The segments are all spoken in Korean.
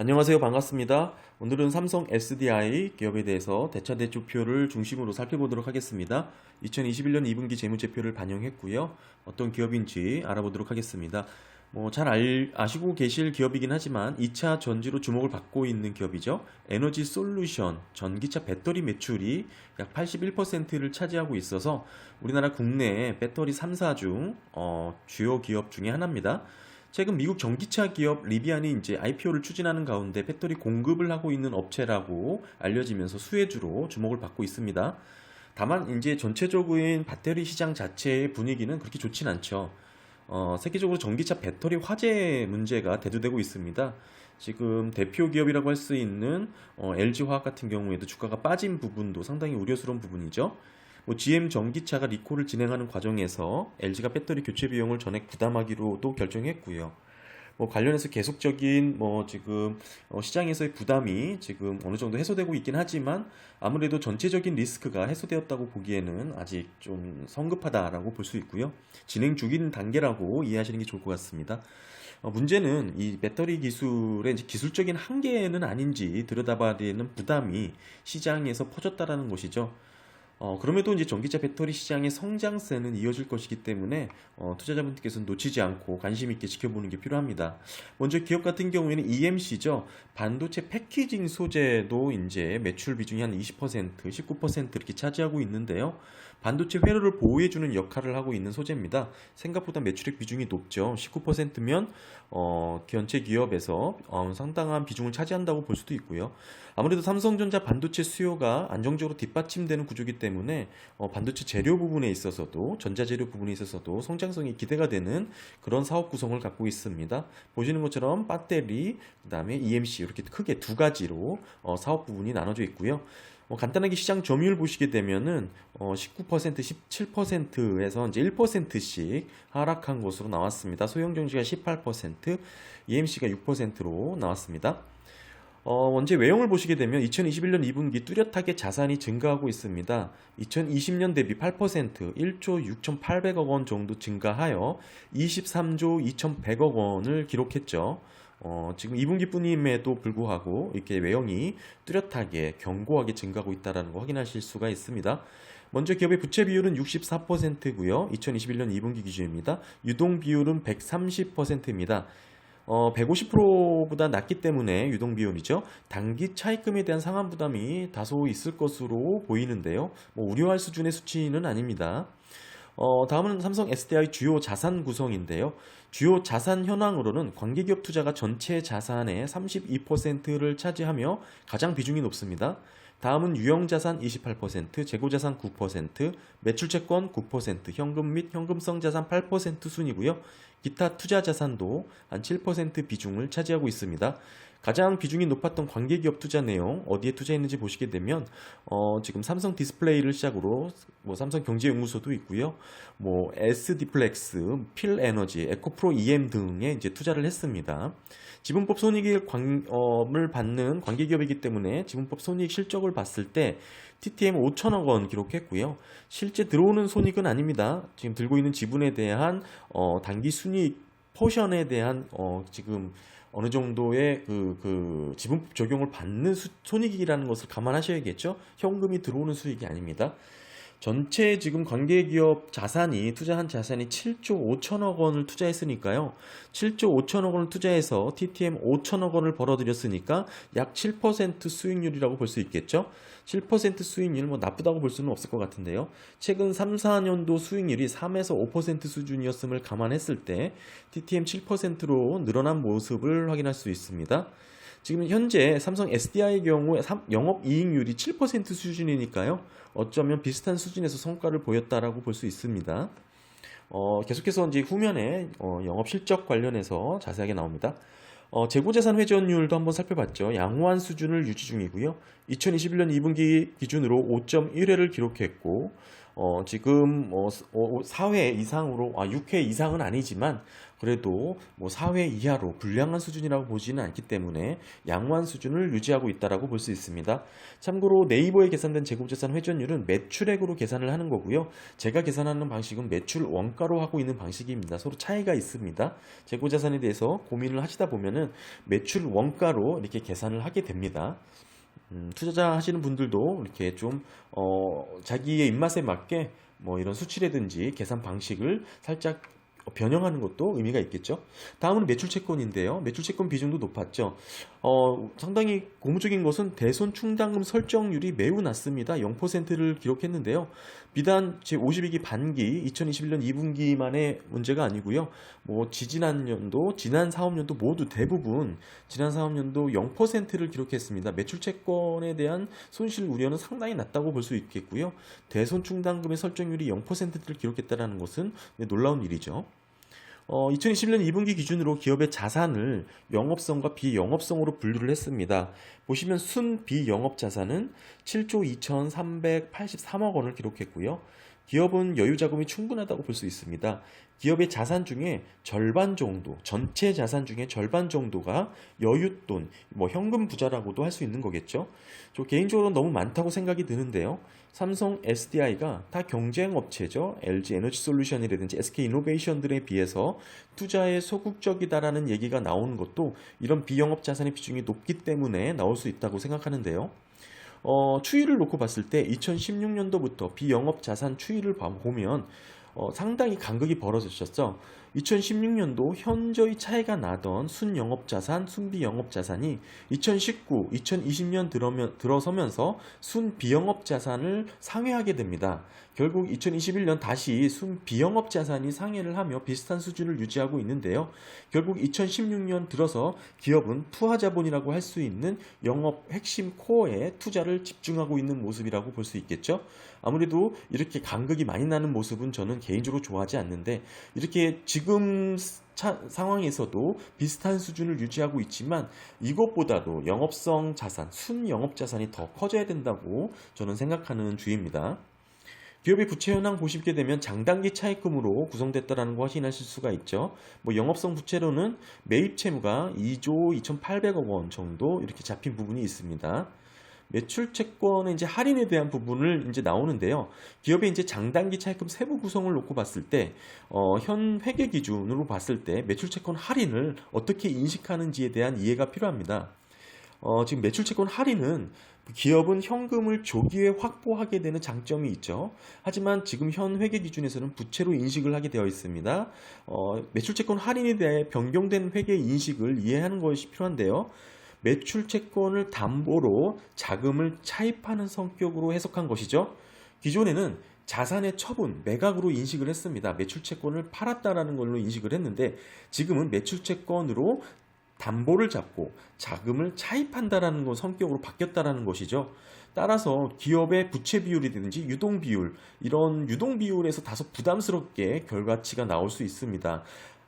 안녕하세요. 반갑습니다. 오늘은 삼성 SDI 기업에 대해서 대차대조표를 중심으로 살펴보도록 하겠습니다. 2021년 2분기 재무제표를 반영했고요. 어떤 기업인지 알아보도록 하겠습니다. 잘 아시고 계실 기업이긴 하지만 2차 전지로 주목을 받고 있는 기업이죠. 에너지 솔루션, 전기차 배터리 매출이 약 81%를 차지하고 있어서 우리나라 국내 배터리 3사 중 주요 기업 중에 하나입니다. 최근 미국 전기차 기업 리비안이 이제 IPO를 추진하는 가운데 배터리 공급을 하고 있는 업체라고 알려지면서 수혜주로 주목을 받고 있습니다. 다만 이제 전체적인 배터리 시장 자체의 분위기는 그렇게 좋진 않죠. 세계적으로 전기차 배터리 화재 문제가 대두되고 있습니다. 지금 대표 기업이라고 할 수 있는 LG화학 같은 경우에도 주가가 빠진 부분도 상당히 우려스러운 부분이죠. GM 전기차가 리콜을 진행하는 과정에서 LG가 배터리 교체 비용을 전액 부담하기로도 결정했고요. 관련해서 계속적인 지금 시장에서의 부담이 지금 어느 정도 해소되고 있긴 하지만 아무래도 전체적인 리스크가 해소되었다고 보기에는 아직 좀 성급하다라고 볼 수 있고요. 진행 중인 단계라고 이해하시는 게 좋을 것 같습니다. 문제는 이 배터리 기술의 이제 기술적인 한계는 아닌지 들여다봐야 되는 부담이 시장에서 퍼졌다라는 것이죠. 그럼에도 이제 전기차 배터리 시장의 성장세는 이어질 것이기 때문에 투자자분들께서는 놓치지 않고 관심 있게 지켜보는 게 필요합니다. 먼저 기업 같은 경우에는 EMC죠. 반도체 패키징 소재도 이제 매출 비중이 한 20%, 19% 이렇게 차지하고 있는데요. 반도체 회로를 보호해주는 역할을 하고 있는 소재입니다. 생각보다 매출의 비중이 높죠. 19%면 전체 기업에서 상당한 비중을 차지한다고 볼 수도 있고요. 아무래도 삼성전자 반도체 수요가 안정적으로 뒷받침되는 구조이기 때문에 반도체 재료 부분에 있어서도 전자재료 부분에 있어서도 성장성이 기대가 되는 그런 사업 구성을 갖고 있습니다. 보시는 것처럼 배터리, 그다음에 EMC 이렇게 크게 두 가지로 사업 부분이 나눠져 있고요. 간단하게 시장 점유율 보시게 되면은 19%, 17%에서 이제 1%씩 하락한 것으로 나왔습니다. 소형전지가 18%, EMC가 6%로 나왔습니다. 먼저 외형을 보시게 되면 2021년 2분기 뚜렷하게 자산이 증가하고 있습니다. 2020년 대비 8%, 1조 6,800억 원 정도 증가하여 23조 2,100억 원을 기록했죠. 지금 2분기뿐임에도 불구하고 이렇게 외형이 뚜렷하게 견고하게 증가하고 있다는 거 확인하실 수가 있습니다. 먼저 기업의 부채 비율은 64%고요. 2021년 2분기 기준입니다. 유동 비율은 130%입니다. 150%보다 낮기 때문에 유동 비율이죠. 단기 차입금에 대한 상환 부담이 다소 있을 것으로 보이는데요. 우려할 수준의 수치는 아닙니다. 다음은 삼성 SDI 주요 자산 구성인데요. 주요 자산 현황으로는 관계기업 투자가 전체 자산의 32%를 차지하며 가장 비중이 높습니다. 다음은 유형자산 28%, 재고자산 9%, 매출채권 9%, 현금 및 현금성 자산 8% 순이고요. 기타 투자자산도 한 7% 비중을 차지하고 있습니다. 가장 비중이 높았던 관계기업 투자 내용 어디에 투자했는지 보시게 되면 지금 삼성 디스플레이를 시작으로 삼성경제연구소도 있고요. SD플렉스, 필에너지, 에코프로 EM 등에 이제 투자를 했습니다. 지분법 손익을 받는 관계기업이기 때문에 지분법 손익 실적을 봤을 때 TTM 5천억 원 기록했고요. 실제 들어오는 손익은 아닙니다. 지금 들고 있는 지분에 대한 단기 순이익 포션에 대한 지금 어느 정도의 지분법 적용을 받는 손익이라는 것을 감안하셔야겠죠. 현금이 들어오는 수익이 아닙니다. 전체 지금 관계기업 투자한 자산이 7조 5천억 원을 투자했으니까요. 7조 5천억 원을 투자해서 TTM 5천억 원을 벌어들였으니까 약 7% 수익률이라고 볼 수 있겠죠. 7% 수익률 나쁘다고 볼 수는 없을 것 같은데요. 최근 3, 4년도 수익률이 3에서 5% 수준이었음을 감안했을 때 TTM 7%로 늘어난 모습을 확인할 수 있습니다. 지금 현재 삼성 SDI의 경우에 영업이익률이 7% 수준이니까요. 어쩌면 비슷한 수준에서 성과를 보였다라고 볼 수 있습니다. 계속해서 이제 후면에 영업 실적 관련해서 자세하게 나옵니다. 재고자산 회전율도 한번 살펴봤죠. 양호한 수준을 유지 중이고요. 2021년 2분기 기준으로 5.1회를 기록했고 지금 4회 이상으로, 6회 이상은 아니지만 그래도 뭐 4회 이하로 불량한 수준이라고 보지는 않기 때문에 양호한 수준을 유지하고 있다라고 볼 수 있습니다. 참고로 네이버에 계산된 재고자산 회전율은 매출액으로 계산을 하는 거고요. 제가 계산하는 방식은 매출 원가로 하고 있는 방식입니다. 서로 차이가 있습니다. 재고자산에 대해서 고민을 하시다 보면은 매출 원가로 이렇게 계산을 하게 됩니다. 투자 하시는 분들도 이렇게 좀 자기의 입맛에 맞게 뭐 이런 수치라든지 계산 방식을 살짝 변형하는 것도 의미가 있겠죠. 다음은 매출 채권인데요. 매출 채권 비중도 높았죠. 상당히 고무적인 것은 대손 충당금 설정률이 매우 낮습니다. 0%를 기록했는데요. 비단 제52기 반기 2021년 2분기만의 문제가 아니고요. 뭐 지지난 연도, 지난 사업연도 모두 대부분 지난 사업연도 0%를 기록했습니다. 매출 채권에 대한 손실 우려는 상당히 낮다고 볼 수 있겠고요. 대손 충당금의 설정률이 0%를 기록했다는 것은 놀라운 일이죠. 2021년 2분기 기준으로 기업의 자산을 영업성과 비영업성으로 분류를 했습니다. 보시면 순 비영업 자산은 7조 2,383억 원을 기록했고요. 기업은 여유 자금이 충분하다고 볼 수 있습니다. 기업의 자산 중에 절반 정도, 전체 자산 중에 절반 정도가 여윳돈, 뭐 현금 부자라고도 할 수 있는 거겠죠. 저 개인적으로 너무 많다고 생각이 드는데요. 삼성 SDI가 다 경쟁 업체죠. LG 에너지 솔루션이라든지 SK 이노베이션들에 비해서 투자에 소극적이다라는 얘기가 나오는 것도 이런 비영업 자산의 비중이 높기 때문에 나올 수 있다고 생각하는데요. 추이를 놓고 봤을 때 2016년도부터 비영업 자산 추이를 보면 상당히 간극이 벌어졌었죠. 2016년도 현저히 차이가 나던 순영업자산, 순비영업자산이 2019, 2020년 들어서면서 순비영업자산을 상회하게 됩니다. 결국 2021년 다시 순비영업자산이 상회를 하며 비슷한 수준을 유지하고 있는데요. 결국 2016년 들어서 기업은 투하자본이라고 할 수 있는 영업 핵심 코어에 투자를 집중하고 있는 모습이라고 볼 수 있겠죠. 아무래도 이렇게 간극이 많이 나는 모습은 저는 개인적으로 좋아하지 않는데 이렇게 지금 상황에서도 비슷한 수준을 유지하고 있지만 이것보다도 영업성 자산, 순영업 자산이 더 커져야 된다고 저는 생각하는 주의입니다. 기업의 부채 현황 보시게 되면 장단기 차입금으로 구성됐다라는 거 확인하실 수가 있죠. 뭐 영업성 부채로는 매입 채무가 2조 2,800억 원 정도 이렇게 잡힌 부분이 있습니다. 매출 채권의 이제 할인에 대한 부분을 이제 나오는데요. 기업의 이제 장단기 차입금 세부 구성을 놓고 봤을 때, 현 회계 기준으로 봤을 때 매출 채권 할인을 어떻게 인식하는지에 대한 이해가 필요합니다. 지금 매출 채권 할인은 기업은 현금을 조기에 확보하게 되는 장점이 있죠. 하지만 지금 현 회계 기준에서는 부채로 인식을 하게 되어 있습니다. 매출 채권 할인에 대해 변경된 회계 인식을 이해하는 것이 필요한데요. 매출 채권을 담보로 자금을 차입하는 성격으로 해석한 것이죠. 기존에는 자산의 처분, 매각으로 인식을 했습니다. 매출 채권을 팔았다라는 걸로 인식을 했는데 지금은 매출 채권으로 담보를 잡고 자금을 차입한다라는 것 성격으로 바뀌었다라는 것이죠. 따라서 기업의 부채 비율이든지 유동 비율, 이런 유동 비율에서 다소 부담스럽게 결과치가 나올 수 있습니다.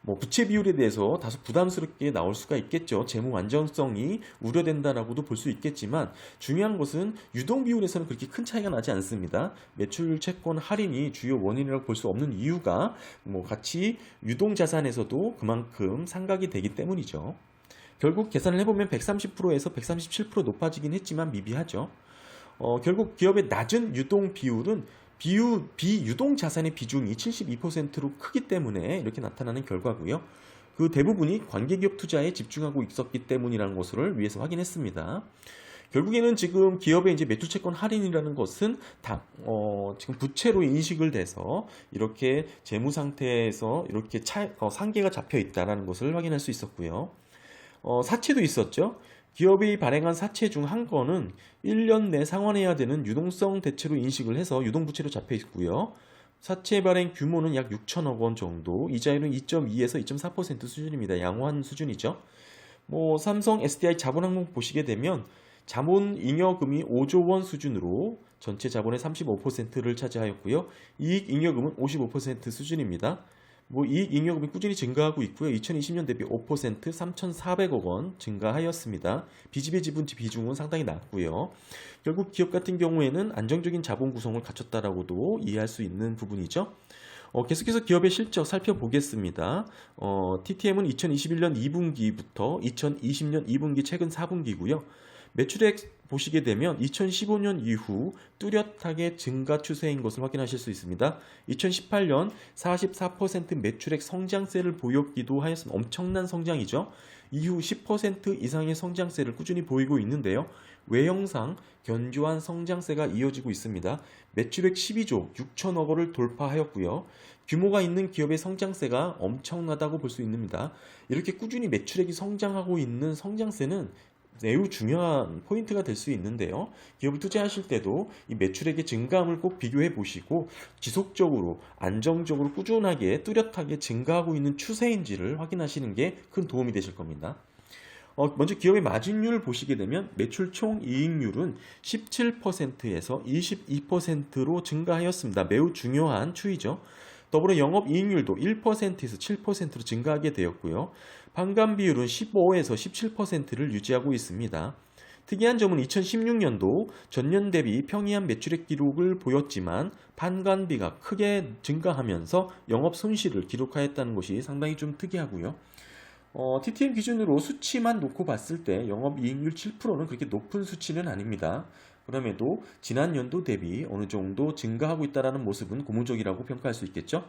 뭐 부채 비율에 대해서 다소 부담스럽게 나올 수가 있겠죠. 재무 안정성이 우려된다라고도 볼 수 있겠지만 중요한 것은 유동 비율에서는 그렇게 큰 차이가 나지 않습니다. 매출 채권 할인이 주요 원인이라고 볼 수 없는 이유가 뭐 같이 유동 자산에서도 그만큼 상각이 되기 때문이죠. 결국 계산을 해보면 130%에서 137% 높아지긴 했지만 미비하죠. 결국 기업의 낮은 유동 비율은 비유동 자산의 비중이 72%로 크기 때문에 이렇게 나타나는 결과고요. 그 대부분이 관계기업 투자에 집중하고 있었기 때문이라는 것을 위해서 확인했습니다. 결국에는 지금 기업의 이제 매출채권 할인이라는 것은 지금 부채로 인식을 돼서 이렇게 재무 상태에서 이렇게 상계가 잡혀 있다는 것을 확인할 수 있었고요. 사채도 있었죠. 기업이 발행한 사채 중 한 건은 1년 내 상환해야 되는 유동성 대체로 인식을 해서 유동부채로 잡혀 있고요. 사채 발행 규모는 약 6천억 원 정도, 이자율은 2.2에서 2.4% 수준입니다. 양호한 수준이죠. 뭐 삼성 SDI 자본 항목 보시게 되면 자본 잉여금이 5조 원 수준으로 전체 자본의 35%를 차지하였고요. 이익 잉여금은 55% 수준입니다. 뭐 이익 잉여금이 꾸준히 증가하고 있고요. 2020년 대비 5% 3,400억 원 증가하였습니다. 빚집의 지분 비중은 상당히 낮고요. 결국 기업 같은 경우에는 안정적인 자본 구성을 갖췄다라고도 이해할 수 있는 부분이죠. 계속해서 기업의 실적 살펴보겠습니다. TTM은 2021년 2분기부터 2020년 2분기 최근 4분기고요. 매출액 보시게 되면 2015년 이후 뚜렷하게 증가 추세인 것을 확인하실 수 있습니다. 2018년 44% 매출액 성장세를 보였기도 하였습니다. 엄청난 성장이죠. 이후 10% 이상의 성장세를 꾸준히 보이고 있는데요. 외형상 견조한 성장세가 이어지고 있습니다. 매출액 12조 6천억 원을 돌파하였고요. 규모가 있는 기업의 성장세가 엄청나다고 볼 수 있습니다. 이렇게 꾸준히 매출액이 성장하고 있는 성장세는 매우 중요한 포인트가 될 수 있는데요. 기업을 투자하실 때도 이 매출액의 증가함을 꼭 비교해 보시고 지속적으로 안정적으로 꾸준하게 뚜렷하게 증가하고 있는 추세인지를 확인하시는 게 큰 도움이 되실 겁니다. 먼저 기업의 마진율을 보시게 되면 매출 총 이익률은 17%에서 22%로 증가하였습니다. 매우 중요한 추이죠. 더불어 영업이익률도 1%에서 7%로 증가하게 되었고요. 판관 비율은 15에서 17%를 유지하고 있습니다. 특이한 점은 2016년도 전년 대비 평이한 매출액 기록을 보였지만 판관비가 크게 증가하면서 영업 손실을 기록하였다는 것이 상당히 좀 특이하고요. TTM 기준으로 수치만 놓고 봤을 때 영업이익률 7%는 그렇게 높은 수치는 아닙니다. 그럼에도 지난 연도 대비 어느 정도 증가하고 있다는 모습은 고무적이라고 평가할 수 있겠죠.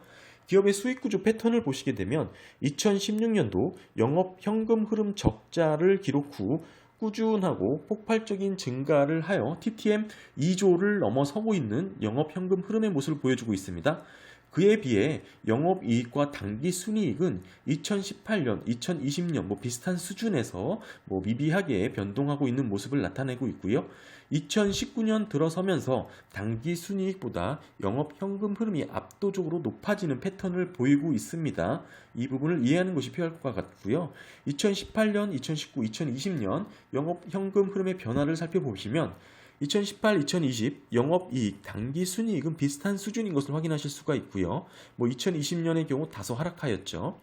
기업의 수익 구조 패턴을 보시게 되면 2016년도 영업 현금 흐름 적자를 기록 후 꾸준하고 폭발적인 증가를 하여 TTM 2조를 넘어서고 있는 영업 현금 흐름의 모습을 보여주고 있습니다. 그에 비해 영업이익과 당기순이익은 2018년, 2020년 비슷한 수준에서 미비하게 변동하고 있는 모습을 나타내고 있고요. 2019년 들어서면서 당기순이익보다 영업현금 흐름이 압도적으로 높아지는 패턴을 보이고 있습니다. 이 부분을 이해하는 것이 필요할 것 같고요. 2018년, 2019, 2020년 영업현금 흐름의 변화를 살펴보시면 2018, 2020 영업이익, 당기순이익은 비슷한 수준인 것을 확인하실 수가 있고요. 2020년의 경우 다소 하락하였죠.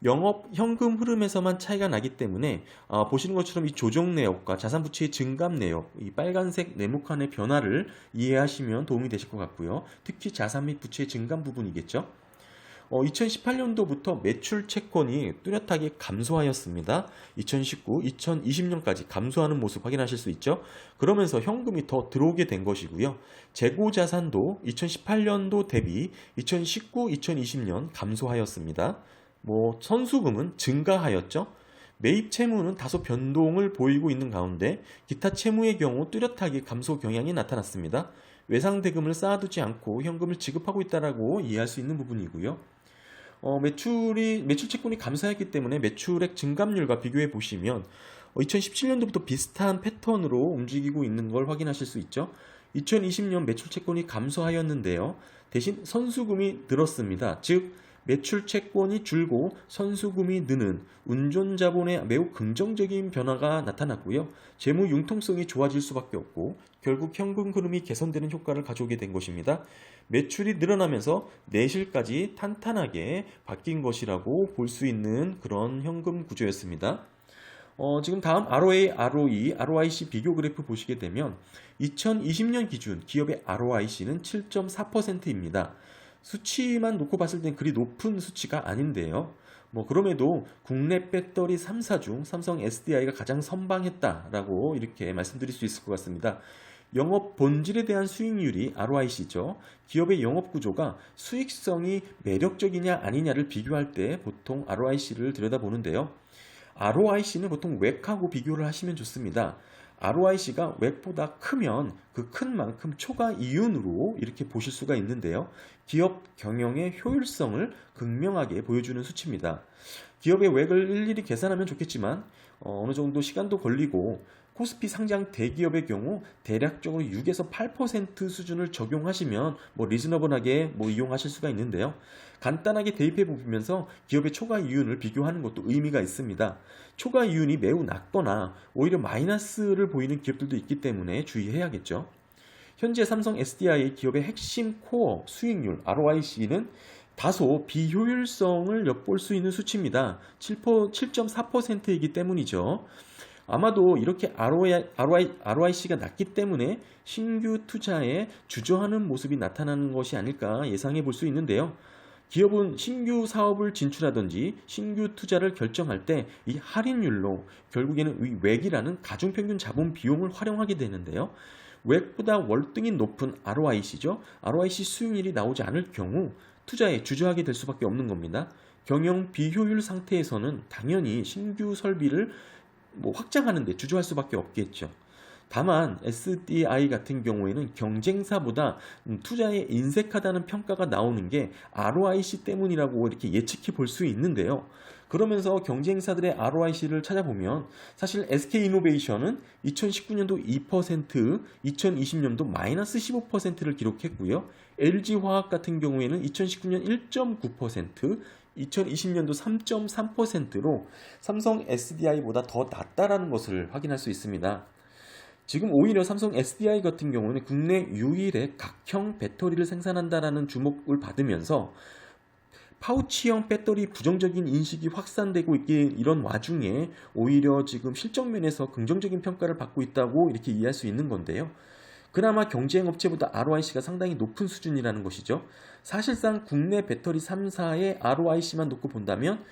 영업 현금 흐름에서만 차이가 나기 때문에 보시는 것처럼 이 조정 내역과 자산 부채의 증감 내역, 이 빨간색 네모칸의 변화를 이해하시면 도움이 되실 것 같고요. 특히 자산 및 부채의 증감 부분이겠죠. 2018년도부터 매출 채권이 뚜렷하게 감소하였습니다. 2019, 2020년까지 감소하는 모습 확인하실 수 있죠. 그러면서 현금이 더 들어오게 된 것이고요. 재고 자산도 2018년도 대비 2019, 2020년 감소하였습니다. 선수금은 증가하였죠. 매입 채무는 다소 변동을 보이고 있는 가운데 기타 채무의 경우 뚜렷하게 감소 경향이 나타났습니다. 외상 대금을 쌓아두지 않고 현금을 지급하고 있다라고 이해할 수 있는 부분이고요. 매출 채권이 감소했기 때문에 매출액 증감률과 비교해 보시면 2017년도부터 비슷한 패턴으로 움직이고 있는 걸 확인하실 수 있죠. 2020년 매출 채권이 감소하였는데요. 대신 선수금이 늘었습니다. 즉 매출 채권이 줄고 선수금이 느는 운존 자본의 매우 긍정적인 변화가 나타났고요. 재무 융통성이 좋아질 수밖에 없고 결국 현금 흐름이 개선되는 효과를 가져오게 된 것입니다. 매출이 늘어나면서 내실까지 탄탄하게 바뀐 것이라고 볼 수 있는 그런 현금 구조였습니다. 지금 다음 ROA, ROE, ROIC 비교 그래프 보시게 되면 2020년 기준 기업의 ROIC는 7.4%입니다. 수치만 놓고 봤을 땐 그리 높은 수치가 아닌데요. 그럼에도 국내 배터리 3사 중 삼성 SDI가 가장 선방했다라고 이렇게 말씀드릴 수 있을 것 같습니다. 영업 본질에 대한 수익률이 ROIC죠. 기업의 영업 구조가 수익성이 매력적이냐 아니냐를 비교할 때 보통 ROIC를 들여다보는데요. ROIC는 보통 웩하고 비교를 하시면 좋습니다. ROIC가 웩보다 크면 그 큰 만큼 초과 이윤으로 이렇게 보실 수가 있는데요. 기업 경영의 효율성을 극명하게 보여주는 수치입니다. 기업의 웩을 일일이 계산하면 좋겠지만 어느 정도 시간도 걸리고 코스피 상장 대기업의 경우 대략적으로 6에서 8% 수준을 적용하시면 리즈너블하게 이용하실 수가 있는데요. 간단하게 대입해 보면서 기업의 초과 이윤을 비교하는 것도 의미가 있습니다. 초과 이윤이 매우 낮거나 오히려 마이너스를 보이는 기업들도 있기 때문에 주의해야겠죠. 현재 삼성 SDI 기업의 핵심 코어 수익률 ROIC는 다소 비효율성을 엿볼 수 있는 수치입니다. 7.4%이기 때문이죠. 아마도 이렇게 ROIC가 낮기 때문에 신규 투자에 주저하는 모습이 나타나는 것이 아닐까 예상해 볼 수 있는데요. 기업은 신규 사업을 진출하든지 신규 투자를 결정할 때 이 할인율로 결국에는 이 웩이라는 가중평균 자본 비용을 활용하게 되는데요. 웩보다 월등히 높은 ROIC죠. ROIC 수익률이 나오지 않을 경우 투자에 주저하게 될 수밖에 없는 겁니다. 경영 비효율 상태에서는 당연히 신규 설비를 확장하는 데 주저할 수밖에 없겠죠. 다만 SDI 같은 경우에는 경쟁사보다 투자에 인색하다는 평가가 나오는 게 ROIC 때문이라고 이렇게 예측해 볼 수 있는데요. 그러면서 경쟁사들의 ROIC를 찾아보면 사실 SK이노베이션은 2019년도 2%, 2020년도 마이너스 15%를 기록했고요. LG화학 같은 경우에는 2019년 1.9%, 2020년도 3.3%로 삼성 SDI보다 더 낮다라는 것을 확인할 수 있습니다. 지금 오히려 삼성 SDI 같은 경우는 국내 유일의 각형 배터리를 생산한다라는 주목을 받으면서 파우치형 배터리 부정적인 인식이 확산되고 있기에 이런 와중에 오히려 지금 실적 면에서 긍정적인 평가를 받고 있다고 이렇게 이해할 수 있는 건데요. 그나마 경쟁 업체보다 ROIC가 상당히 높은 수준이라는 것이죠. 사실상 국내 배터리 3사의 ROIC만 놓고 본다면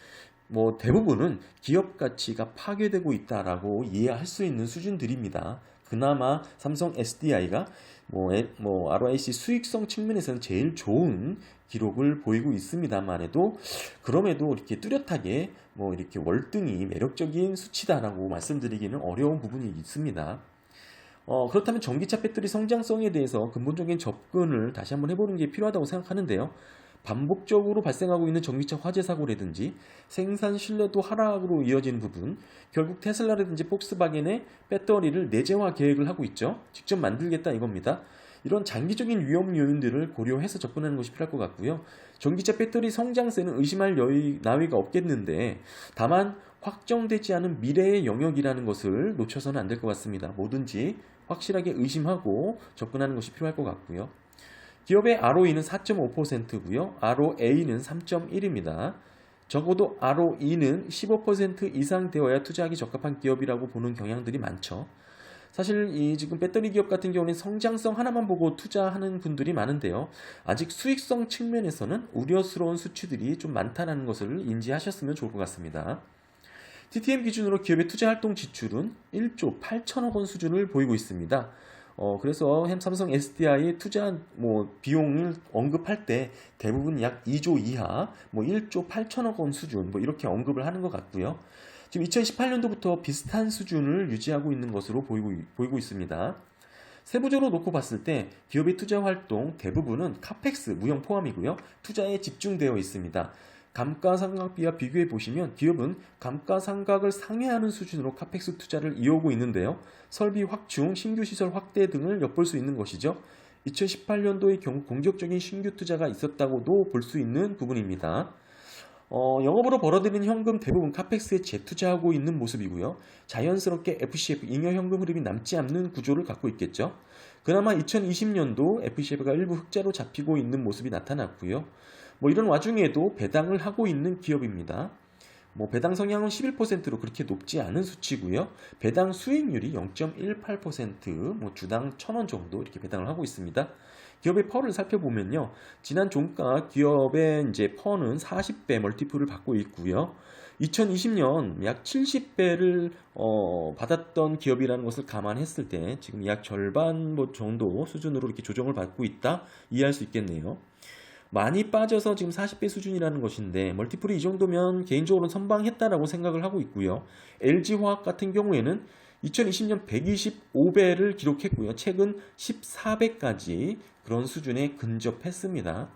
대부분은 기업 가치가 파괴되고 있다라고 이해할 수 있는 수준들입니다. 그나마 삼성 SDI가 ROIC 수익성 측면에서는 제일 좋은 기록을 보이고 있습니다만 해도 그럼에도 이렇게 뚜렷하게 이렇게 월등히 매력적인 수치다라고 말씀드리기는 어려운 부분이 있습니다. 그렇다면 전기차 배터리 성장성에 대해서 근본적인 접근을 다시 한번 해보는 게 필요하다고 생각하는데요. 반복적으로 발생하고 있는 전기차 화재 사고라든지 생산 신뢰도 하락으로 이어지는 부분, 결국 테슬라라든지 폭스바겐의 배터리를 내재화 계획을 하고 있죠. 직접 만들겠다 이겁니다. 이런 장기적인 위험 요인들을 고려해서 접근하는 것이 필요할 것 같고요. 전기차 배터리 성장세는 의심할 나위가 없겠는데 다만 확정되지 않은 미래의 영역이라는 것을 놓쳐서는 안 될 것 같습니다. 뭐든지 확실하게 의심하고 접근하는 것이 필요할 것 같고요. 기업의 ROE는 4.5%고요. ROA는 3.1입니다. 적어도 ROE는 15% 이상 되어야 투자하기 적합한 기업이라고 보는 경향들이 많죠. 사실 이 지금 배터리 기업 같은 경우는 성장성 하나만 보고 투자하는 분들이 많은데요. 아직 수익성 측면에서는 우려스러운 수치들이 좀 많다는 것을 인지하셨으면 좋을 것 같습니다. TTM 기준으로 기업의 투자활동 지출은 1조 8천억 원 수준을 보이고 있습니다. 그래서 삼성 SDI의 투자 비용을 언급할 때 대부분 약 2조 이하, 1조 8천억 원 수준 이렇게 언급을 하는 것 같고요. 지금 2018년도부터 비슷한 수준을 유지하고 있는 것으로 보이고 있습니다. 세부적으로 놓고 봤을 때 기업의 투자 활동 대부분은 카펙스 무형 포함이고요. 투자에 집중되어 있습니다. 감가상각비와 비교해 보시면 기업은 감가상각을 상회하는 수준으로 카펙스 투자를 이어오고 있는데요. 설비 확충, 신규 시설 확대 등을 엿볼 수 있는 것이죠. 2018년도의 경우 공격적인 신규 투자가 있었다고도 볼 수 있는 부분입니다. 영업으로 벌어들이는 현금 대부분 카펙스에 재투자하고 있는 모습이고요. 자연스럽게 FCF 잉여 현금 흐름이 남지 않는 구조를 갖고 있겠죠. 그나마 2020년도 FCF가 일부 흑자로 잡히고 있는 모습이 나타났고요. 이런 와중에도 배당을 하고 있는 기업입니다. 배당 성향은 11%로 그렇게 높지 않은 수치고요. 배당 수익률이 0.18%, 주당 1,000원 정도 이렇게 배당을 하고 있습니다. 기업의 펄을 살펴보면요. 지난 종가 기업의 이제 펄은 40배 멀티플을 받고 있고요. 2020년 약 70배를 받았던 기업이라는 것을 감안했을 때 지금 약 절반 정도 수준으로 이렇게 조정을 받고 있다 이해할 수 있겠네요. 많이 빠져서 지금 40배 수준이라는 것인데 멀티플이 이 정도면 개인적으로는 선방했다라고 생각을 하고 있고요. LG화학 같은 경우에는 2020년 125배를 기록했고요. 최근 14배까지 그런 수준에 근접했습니다.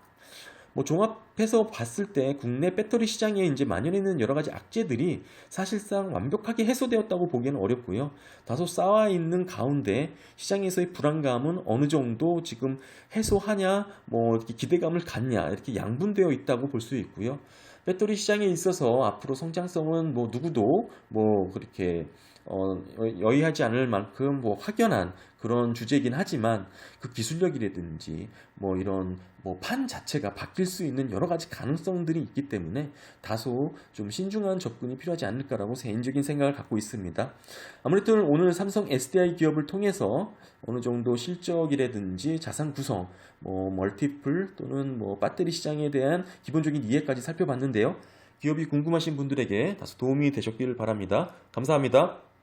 종합해서 봤을 때 국내 배터리 시장에 이제 만연해 있는 여러 가지 악재들이 사실상 완벽하게 해소되었다고 보기에는 어렵고요. 다소 쌓아 있는 가운데 시장에서의 불안감은 어느 정도 지금 해소하냐, 이렇게 기대감을 갖냐, 이렇게 양분되어 있다고 볼 수 있고요. 배터리 시장에 있어서 앞으로 성장성은 누구도 그렇게 여의하지 않을 만큼 뭐 확연한 그런 주제이긴 하지만 그 기술력이라든지 뭐 이런 뭐 판 자체가 바뀔 수 있는 여러 가지 가능성들이 있기 때문에 다소 좀 신중한 접근이 필요하지 않을까라고 개인적인 생각을 갖고 있습니다. 아무래도 오늘 삼성 SDI 기업을 통해서 어느 정도 실적이라든지 자산 구성, 뭐 멀티플 또는 뭐 배터리 시장에 대한 기본적인 이해까지 살펴봤는데요. 기업이 궁금하신 분들에게 다소 도움이 되셨길 바랍니다. 감사합니다.